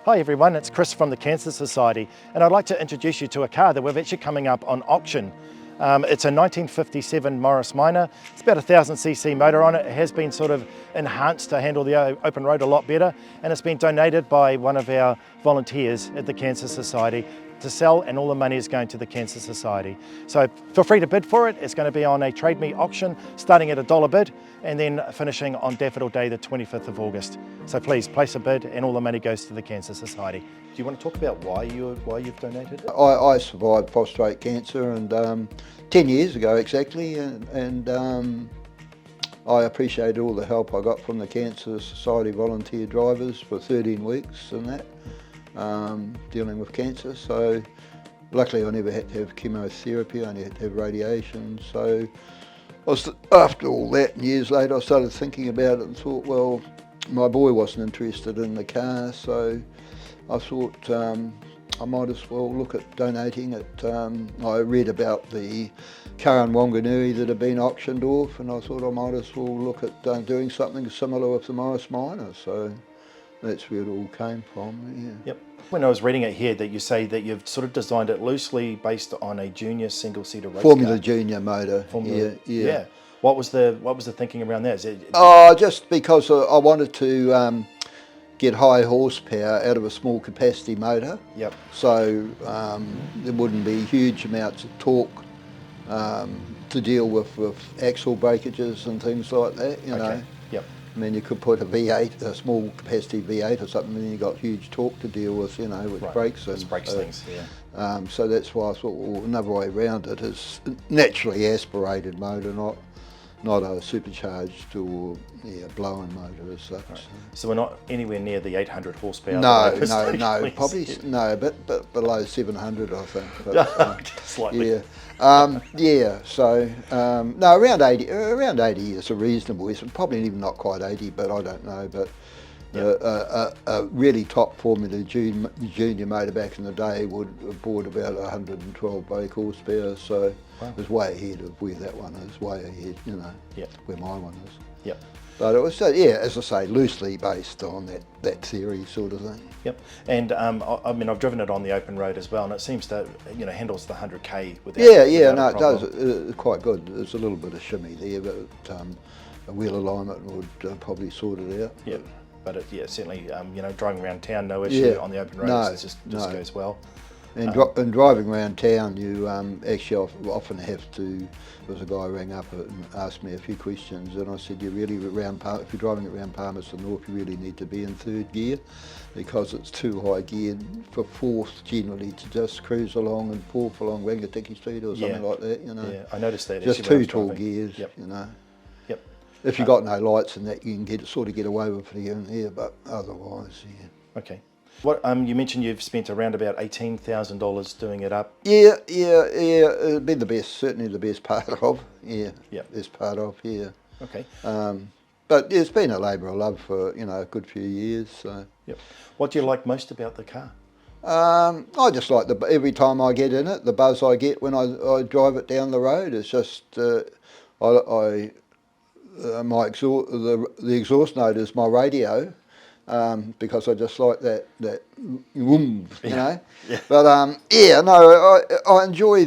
Hi everyone, it's Chris from the Cancer Society, and I'd like to introduce you to a car that we've actually coming up on auction. It's a 1957 Morris Minor. It's about a 1000cc motor on it. It has been sort of enhanced to handle the open road a lot better, and it's been donated by one of our volunteers at the Cancer Society to sell, and all the money is going to the Cancer Society. So feel free to bid for it. It's going to be on a Trade Me auction starting at $1 bid and then finishing on Daffodil Day the 25th of August. So please place a bid and all the money goes to the Cancer Society. Do you want to talk about why you've donated it? I survived prostate cancer and 10 years ago exactly, and I appreciated all the help I got from the Cancer Society volunteer drivers for 13 weeks and that. Dealing with cancer, so luckily I never had to have chemotherapy, I only had to have radiation. So after all that, and years later, I started thinking about it and thought, well, my boy wasn't interested in the car, so I thought I might as well look at donating it. I read about the car in Wanganui that had been auctioned off, and I thought I might as well look at doing something similar with the Morris Minor. So that's where it all came from, yeah. Yep. When I was reading it here, that you say that you've sort of designed it loosely based on a junior single-seater race Formula car. Junior motor. Yeah. What was the thinking around that? Just because I wanted to get high horsepower out of a small capacity motor. Yep. So there wouldn't be huge amounts of torque to deal with axle breakages and things like that, you know. Yep. I mean, you could put a V8, a small capacity V8 or something, and you've got huge torque to deal with, you know, with brakes. It breaks things, yeah. So that's why I thought, well, another way around it is naturally aspirated motor, not a supercharged or blown motor as such. Right. So we're not anywhere near the 800 horsepower. No, probably no, but below 700, I think. But, slightly. Yeah. So no, around 80. Around 80 is a reasonable. It's probably even not quite 80, but I don't know. But a really top Formula Junior motor back in the day would have brought about 112 brake horsepower. So it was way ahead of where that one is. Way ahead, you know. Where my one is. Yep. But it was, as I say, loosely based on that theory sort of thing. Yep. And I mean, I've driven it on the open road as well, and it seems to, handles the 100k without. No, it does. It's quite good. There's a little bit of shimmy there, but a wheel alignment would probably sort it out. Yeah. But it certainly, driving around town, no issue on the open roads. It just goes well. And driving around town, you actually often have to. There was a guy who rang up and asked me a few questions, and I said, if you're driving around Palmerston North, you really need to be in third gear, because it's too high geared for fourth generally to just cruise along, and fourth along Rangatiki Street or something like that, you know. Yeah, I noticed that. Just two tall gears, you know. Yep. If you've got no lights and that, you can get away with it here and there, but otherwise, Okay. What you mentioned you've spent around about $18,000 doing it up. Yeah. It'd be the best, certainly the best part of. Best part of. Okay. But it's been a labour of love for a good few years. So. Yep. What do you like most about the car? I just like every time I get in it, the buzz I get when I drive it down the road. It's just the exhaust note is my radio. Because I just like that whoom, you know. Yeah. But I enjoy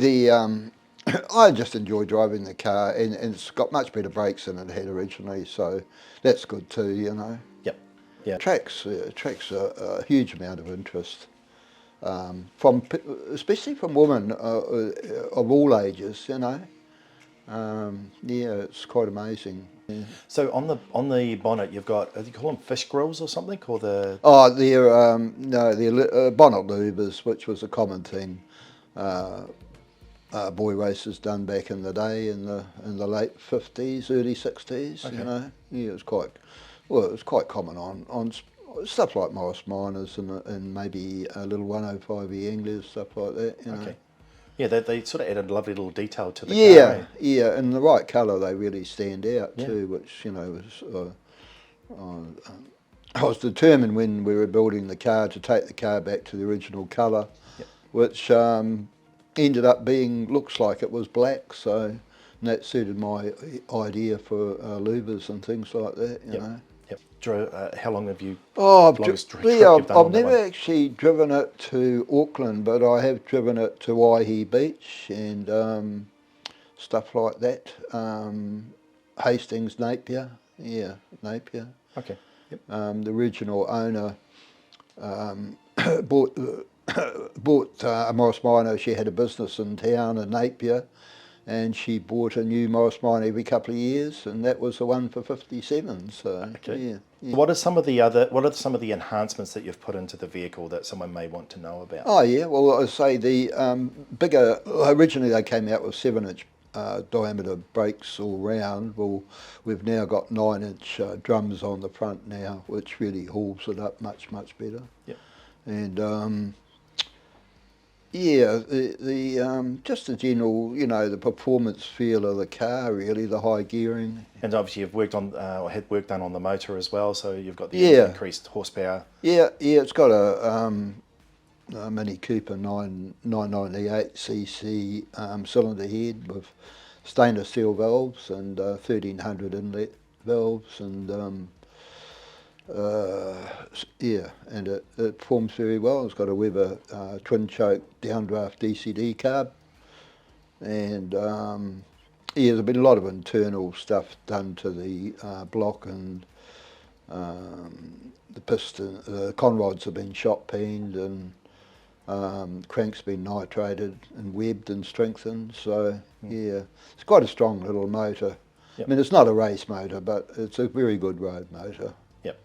I just enjoy driving the car, and it's got much better brakes than it had originally, so that's good too, you know. Yep. Yeah. Tracks a huge amount of interest, especially from women of all ages, you know. It's quite amazing. Yeah. So on the bonnet, you've got, do you call them fish grills or something, or the? Oh, they're bonnet louvers, which was a common thing. Boy racers done back in the day, in the late 50s, early 60s. Okay. You know, it was quite common on stuff like Morris Minors and maybe a little 105E Anglers, stuff like that. You know. Yeah, they sort of added a lovely little detail to the car. Yeah, and the right colour, they really stand out too, which was. I was determined when we were building the car to take the car back to the original colour, which ended up looks like it was black, so that suited my idea for louvers and things like that, you know. Yep. How long have you? Oh, Longest trip yeah, you've done I've on that never one? actually driven it to Auckland, but I have driven it to Waihi Beach and stuff like that. Hastings, Napier, yeah, Napier. Okay. Yep. The original owner bought bought a Morris Minor. She had a business in town in Napier, and she bought a new Morris Minor every couple of years, and that was the one for 57. So Okay. yeah, yeah. What are some of the enhancements that you've put into the vehicle that someone may want to know about? Oh yeah, well I say the bigger. Originally they came out with 7-inch diameter brakes all round. Well, we've now got 9-inch drums on the front now, which really hauls it up much better. Yep. And yeah, the just the general, you know, the performance feel of the car, really, the high gearing. And obviously you've worked on or had work done on the motor as well, so you've got the Yeah. increased horsepower. Yeah, it's got a Mini Cooper 998cc cylinder head with stainless steel valves and 1300 inlet valves, and yeah, and it performs very well. It's got a Weber twin choke downdraft DCD carb, and yeah, there's been a lot of internal stuff done to the block, and the piston, the conrods have been shot peened, and crank's been nitrated and webbed and strengthened. So yeah, it's quite a strong little motor. Yep. I mean, it's not a race motor, but it's a very good road motor. Yep.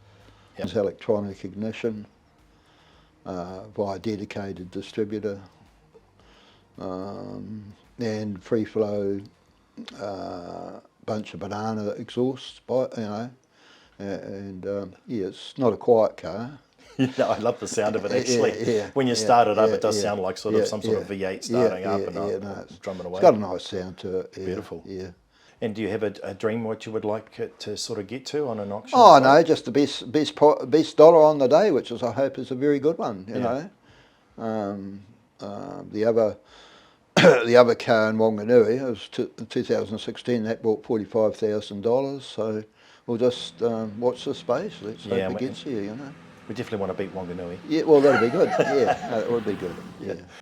It's electronic ignition via dedicated distributor, and free flow bunch of banana exhaust, you know, and yeah, it's not a quiet car. Yeah, I love the sound of it actually. Yeah, when you yeah, start it up, yeah, it does yeah, sound like sort yeah, of some sort of yeah, V8 starting yeah, up yeah, and yeah, no, drumming away. It's got a nice sound to it. Yeah, Beautiful. Yeah. And do you have a dream what you would like it to sort of get to on an auction? Oh no, just the best dollar on the day, which is I hope is a very good one. You Yeah. know, the other the other car in Wanganui, it was 2016. That bought $45,000. So we'll just watch the space. Let's hope Yeah, it gets here. You know. We definitely want to beat Wanganui. Yeah, well that'd be good. Yeah, no, it would be good. Yeah.